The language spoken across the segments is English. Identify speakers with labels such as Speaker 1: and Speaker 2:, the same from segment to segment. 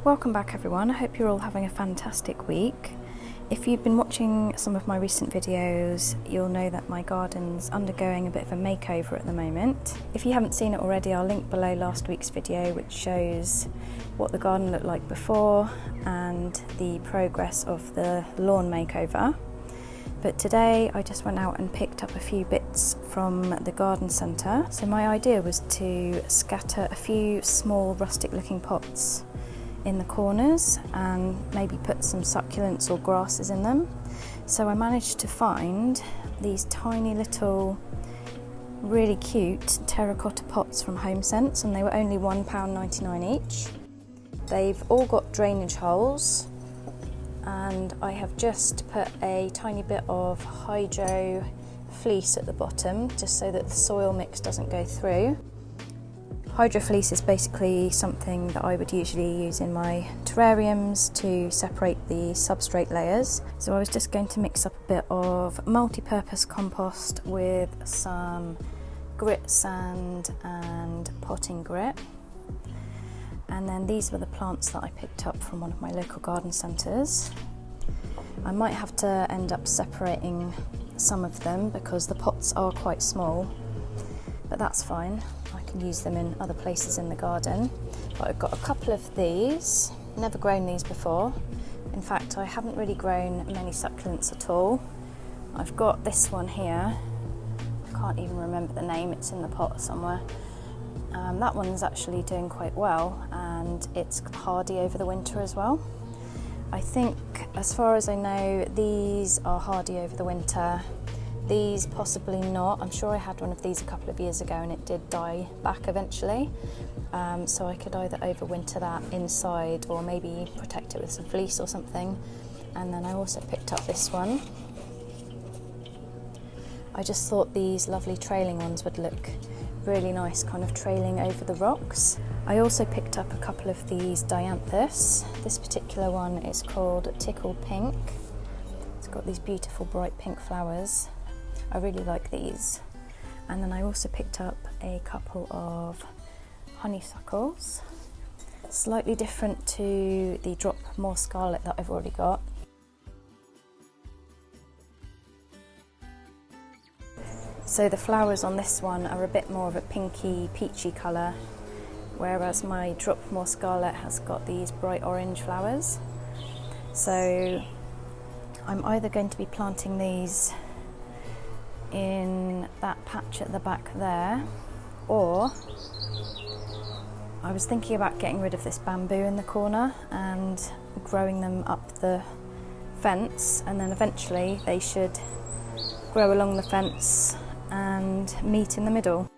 Speaker 1: Welcome back everyone, I hope you're all having a fantastic week. If you've been watching some of my recent videos, you'll know that my garden's undergoing a bit of a makeover at the moment. If you haven't seen it already, I'll link below last week's video which shows what the garden looked like before and the progress of the lawn makeover. But today I just went out and picked up a few bits from the garden centre. So my idea was to scatter a few small rustic looking pots in the corners and maybe put some succulents or grasses in them. So I managed to find these tiny little really cute terracotta pots from HomeSense, and they were only £1.99 each. They've all got drainage holes, and I have just put a tiny bit of hydro fleece at the bottom just so that the soil mix doesn't go through. Hydro fleece is basically something that I would usually use in my terrariums to separate the substrate layers. So I was just going to mix up a bit of multi-purpose compost with some grit sand and potting grit. And then these were the plants that I picked up from one of my local garden centres. I might have to end up separating some of them because the pots are quite small, but that's fine. I can use them in other places in the garden. But I've got a couple of these, never grown these before. In fact, I haven't really grown many succulents at all. I've got this one here, I can't even remember the name, it's in the pot somewhere. That one's actually doing quite well and it's hardy over the winter as well. I think, as far as I know, these are hardy over the winter. These possibly not. I'm sure I had one of these a couple of years ago and it did die back eventually. So I could either overwinter that inside or maybe protect it with some fleece or something. And then I also picked up this one. I just thought these lovely trailing ones would look really nice, kind of trailing over the rocks. I also picked up a couple of these dianthus. This particular one is called Tickled Pink. It's got these beautiful bright pink flowers. I really like these. And then I also picked up a couple of honeysuckles, slightly different to the drop more scarlet that I've already got. So the flowers on this one are a bit more of a pinky peachy colour, whereas my drop more scarlet has got these bright orange flowers. So I'm either going to be planting these in that patch at the back there, or I was thinking about getting rid of this bamboo in the corner and growing them up the fence, and then eventually they should grow along the fence and meet in the middle.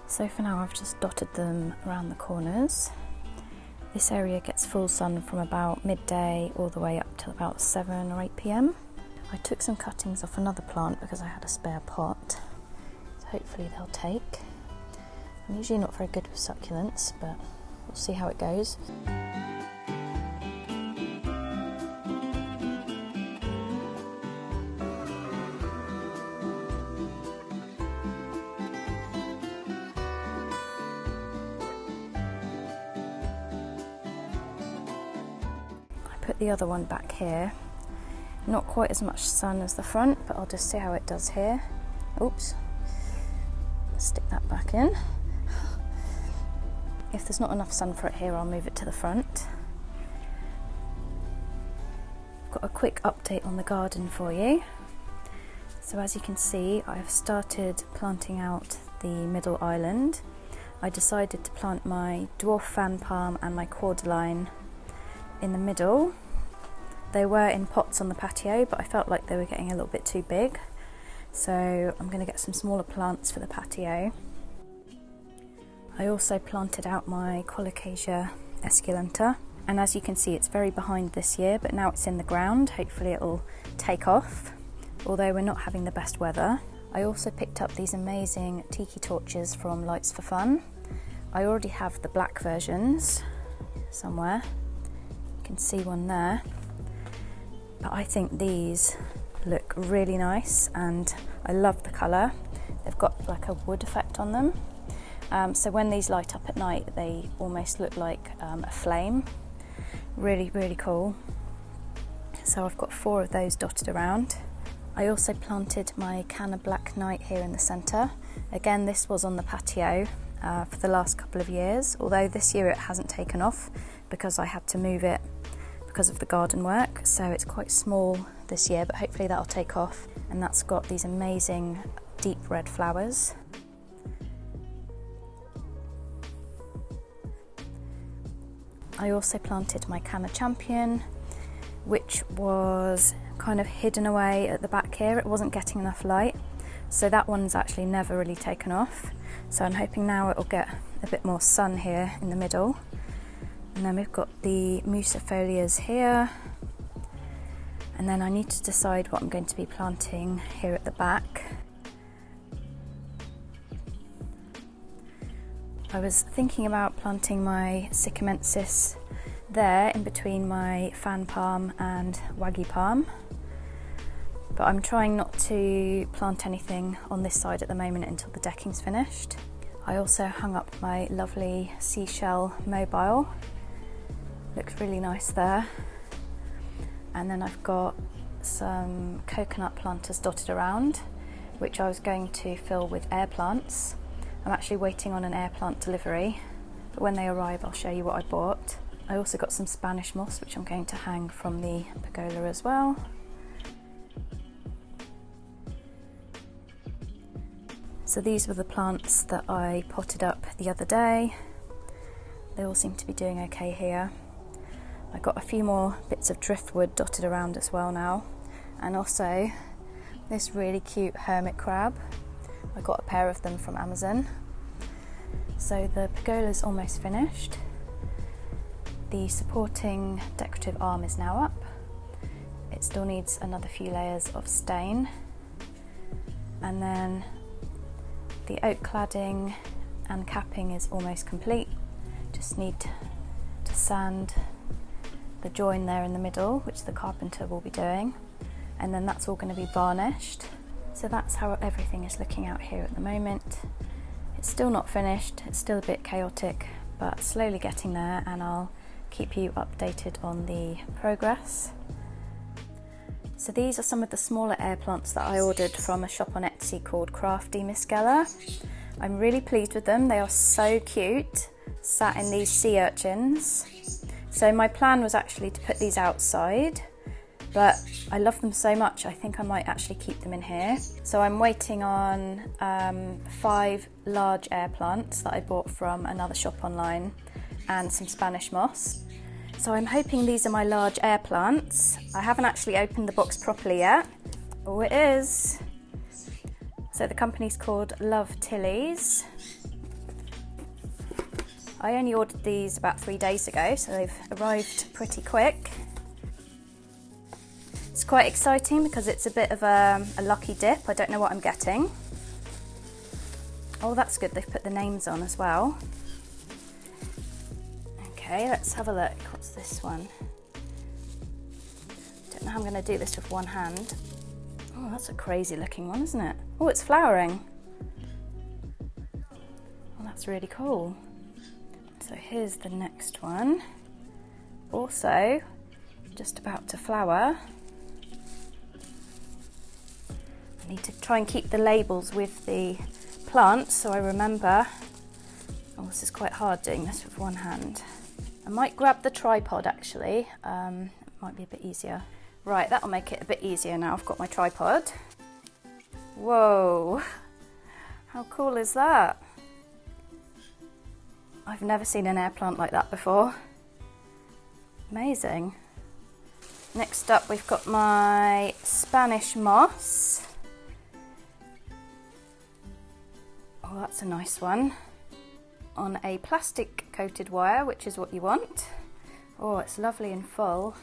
Speaker 1: So for now I've just dotted them around the corners. This area gets full sun from about midday all the way up till about 7 or 8 PM. I took some cuttings off another plant because I had a spare pot, so hopefully they'll take. I'm usually not very good with succulents, but we'll see how it goes. put the other one back here. Not quite as much sun as the front, but I'll just see how it does here. Oops. Stick that back in. If there's not enough sun for it here, I'll move it to the front. I've got a quick update on the garden for you. So as you can see, I've started planting out the middle island. I decided to plant my dwarf fan palm and my cordyline in the middle. They were in pots on the patio, but I felt like they were getting a little bit too big. So I'm going to get some smaller plants for the patio. I also planted out my Colocasia esculenta, and as you can see, it's very behind this year, but now it's in the ground. Hopefully it'll take off, although we're not having the best weather. I also picked up these amazing tiki torches from Lights for Fun. I already have the black versions somewhere. You can see one there. But I think these look really nice and I love the colour. They've got like a wood effect on them. So when these light up at night, they almost look like a flame. Really, really cool. So I've got 4 of those dotted around. I also planted my Canna Black Knight here in the centre. Again, this was on the patio for the last couple of years, although this year it hasn't taken off because I had to move it because of the garden work. So it's quite small this year, but hopefully that'll take off. And that's got these amazing deep red flowers. I also planted my Canna Champion, which was kind of hidden away at the back here. It wasn't getting enough light, so that one's actually never really taken off. So I'm hoping now it'll get a bit more sun here in the middle. And then we've got the musifolias here, and then I need to decide what I'm going to be planting here at the back. I was thinking about planting my Sycamensis there in between my fan palm and waggy palm, but I'm trying not to plant anything on this side at the moment until the decking's finished. I also hung up my lovely seashell mobile. Looks really nice there. And then I've got some coconut planters dotted around, which I was going to fill with air plants. I'm actually waiting on an air plant delivery, but when they arrive I'll show you what I bought. I also got some Spanish moss, which I'm going to hang from the pergola as well. So these were the plants that I potted up the other day. They all seem to be doing okay here. I got a few more bits of driftwood dotted around as well now, and also this really cute hermit crab. I got a pair of them from Amazon. So the pergola's almost finished. The supporting decorative arm is now up. It still needs another few layers of stain. And then the oak cladding and capping is almost complete. Just need to sand the join there in the middle, which the carpenter will be doing. And then that's all going to be varnished. So that's how everything is looking out here at the moment. It's still not finished, it's still a bit chaotic, but slowly getting there, and I'll keep you updated on the progress. So these are some of the smaller air plants that I ordered from a shop on Etsy called Crafty Miscella. I'm really pleased with them, they are so cute, sat in these sea urchins. So my plan was actually to put these outside, but I love them so much, I think I might actually keep them in here. So I'm waiting on 5 large air plants that I bought from another shop online and some Spanish moss. So I'm hoping these are my large air plants. I haven't actually opened the box properly yet. Oh, it is. So the company's called Love Tillies. I only ordered these about 3 days ago, so they've arrived pretty quick. It's quite exciting because it's a bit of a lucky dip. I don't know what I'm getting. Oh, that's good, they've put the names on as well. Okay, let's have a look. What's this one? Don't know how I'm going to do this with one hand. Oh, that's a crazy looking one, isn't it? Oh, it's flowering. Oh, that's really cool. So here's the next one. Also, just about to flower. I need to try and keep the labels with the plants so I remember. Oh, this is quite hard doing this with one hand. I might grab the tripod actually, it might be a bit easier. Right, that'll make it a bit easier now. I've got my tripod. Whoa, how cool is that? I've never seen an air plant like that before. Amazing. Next up we've got my Spanish moss. Oh, that's a nice one. On a plastic coated wire, which is what you want. Oh, it's lovely and full.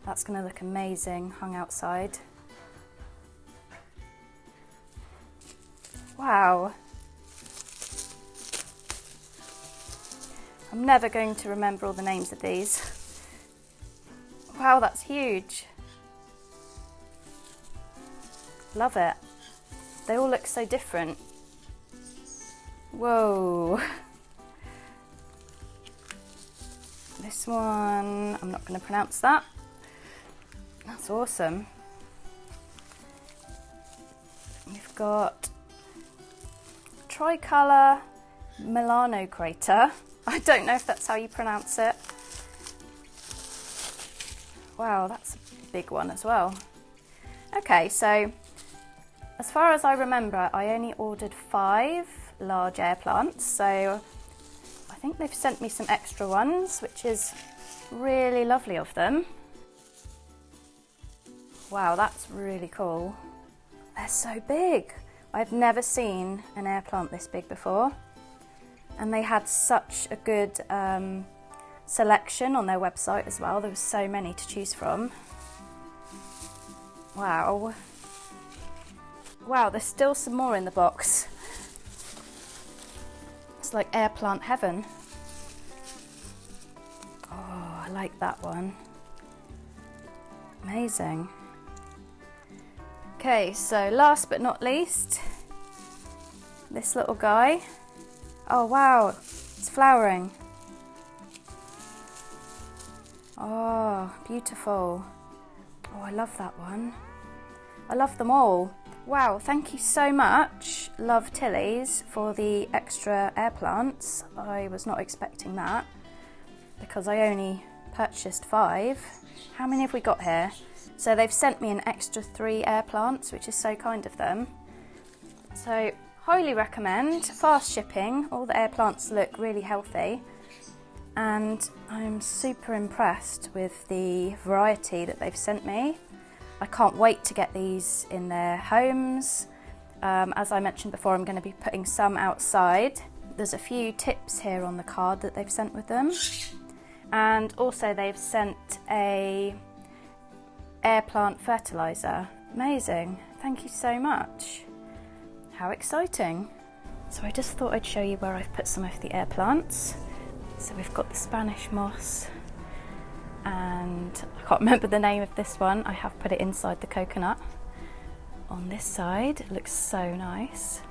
Speaker 1: That's going to look amazing hung outside. Wow. I'm never going to remember all the names of these. Wow, that's huge. Love it. They all look so different. Whoa. This one, I'm not going to pronounce that. That's awesome. We've got Tricolour Milano Crater. I don't know if that's how you pronounce it. Wow, that's a big one as well. Okay, so as far as I remember, I only ordered 5 large air plants, so I think they've sent me some extra ones, which is really lovely of them. Wow, that's really cool. They're so big. I've never seen an air plant this big before, and they had such a good selection on their website as well. There were so many to choose from. Wow. Wow, there's still some more in the box. It's like air plant heaven. Oh, I like that one. Amazing. Okay, so last but not least, this little guy. Oh wow, it's flowering. Oh, beautiful. Oh, I love that one. I love them all. Wow, thank you so much, Love Tilly's, for the extra air plants. I was not expecting that because I only purchased 5. How many have we got here? So they've sent me an extra 3 air plants, which is so kind of them. So highly recommend, fast shipping. All the air plants look really healthy, and I'm super impressed with the variety that they've sent me. I can't wait to get these in their homes. As I mentioned before, I'm going to be putting some outside. There's a few tips here on the card that they've sent with them. And also they've sent a air plant fertilizer. Amazing. Thank you so much. How exciting. So I just thought I'd show you where I've put some of the air plants. So we've got the Spanish moss, and I can't remember the name of this one. I have put it inside the coconut. On this side, it looks so nice.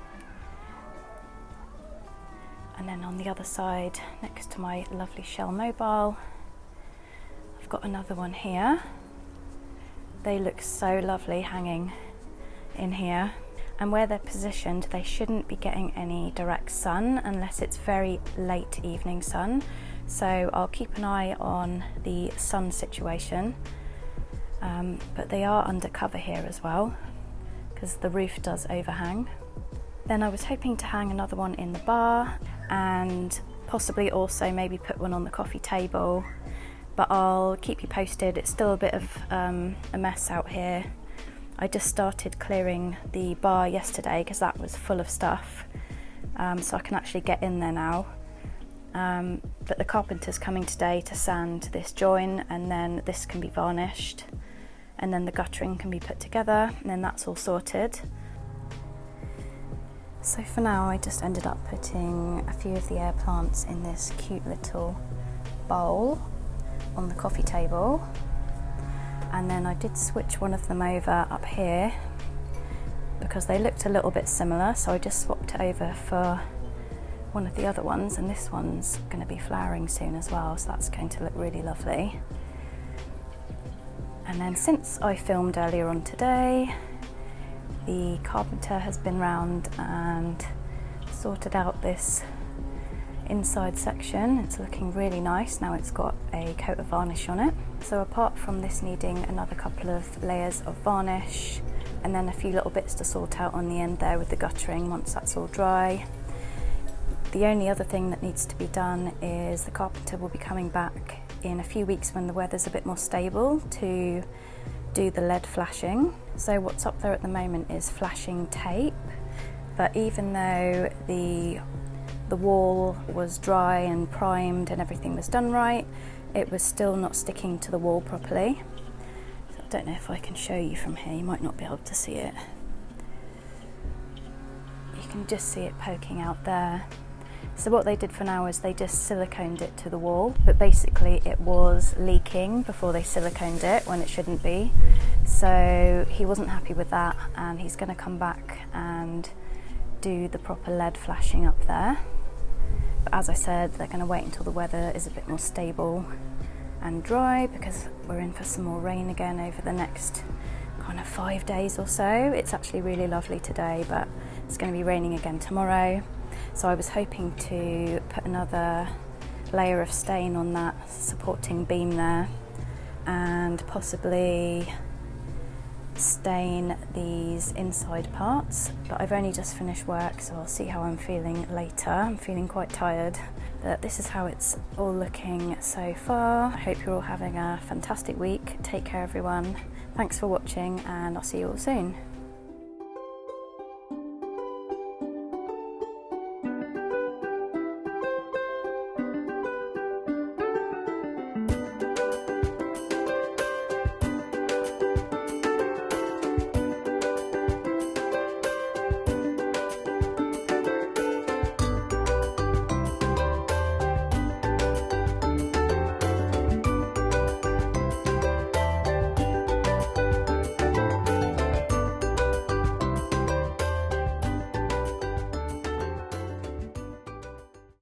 Speaker 1: And then on the other side, next to my lovely Shell Mobile, I've got another one here. They look so lovely hanging in here. And where they're positioned, they shouldn't be getting any direct sun unless it's very late evening sun. So I'll keep an eye on the sun situation. But they are under cover here as well, because the roof does overhang. Then I was hoping to hang another one in the bar, and possibly also maybe put one on the coffee table, but I'll keep you posted. It's still a bit of a mess out here. I just started clearing the bar yesterday because that was full of stuff, so I can actually get in there now. But the carpenter's coming today to sand this join, and then this can be varnished, and then the guttering can be put together, and then that's all sorted. So for now I just ended up putting a few of the air plants in this cute little bowl on the coffee table, and then I did switch one of them over up here because they looked a little bit similar, so I just swapped it over for one of the other ones, and this one's going to be flowering soon as well, so that's going to look really lovely. And then since I filmed earlier on today, the carpenter has been round and sorted out this inside section. It's looking really nice now. It's got a coat of varnish on it. So apart from this needing another couple of layers of varnish and then a few little bits to sort out on the end there with the guttering once that's all dry, the only other thing that needs to be done is the carpenter will be coming back in a few weeks when the weather's a bit more stable to do the lead flashing. So what's up there at the moment is flashing tape, but even though the wall was dry and primed and everything was done right, it was still not sticking to the wall properly. So I don't know if I can show you from here, you might not be able to see it. You can just see it poking out there. So what they did for now is they just siliconed it to the wall, but basically it was leaking before they siliconed it when it shouldn't be. So he wasn't happy with that, and he's going to come back and do the proper lead flashing up there. But as I said, they're going to wait until the weather is a bit more stable and dry, because we're in for some more rain again over the next kind of 5 days or so. It's actually really lovely today, but it's going to be raining again tomorrow. So I was hoping to put another layer of stain on that supporting beam there and possibly stain these inside parts, but I've only just finished work, so I'll see how I'm feeling later. I'm feeling quite tired, but this is how it's all looking so far. I hope you're all having a fantastic week. Take care everyone. Thanks for watching, and I'll see you all soon.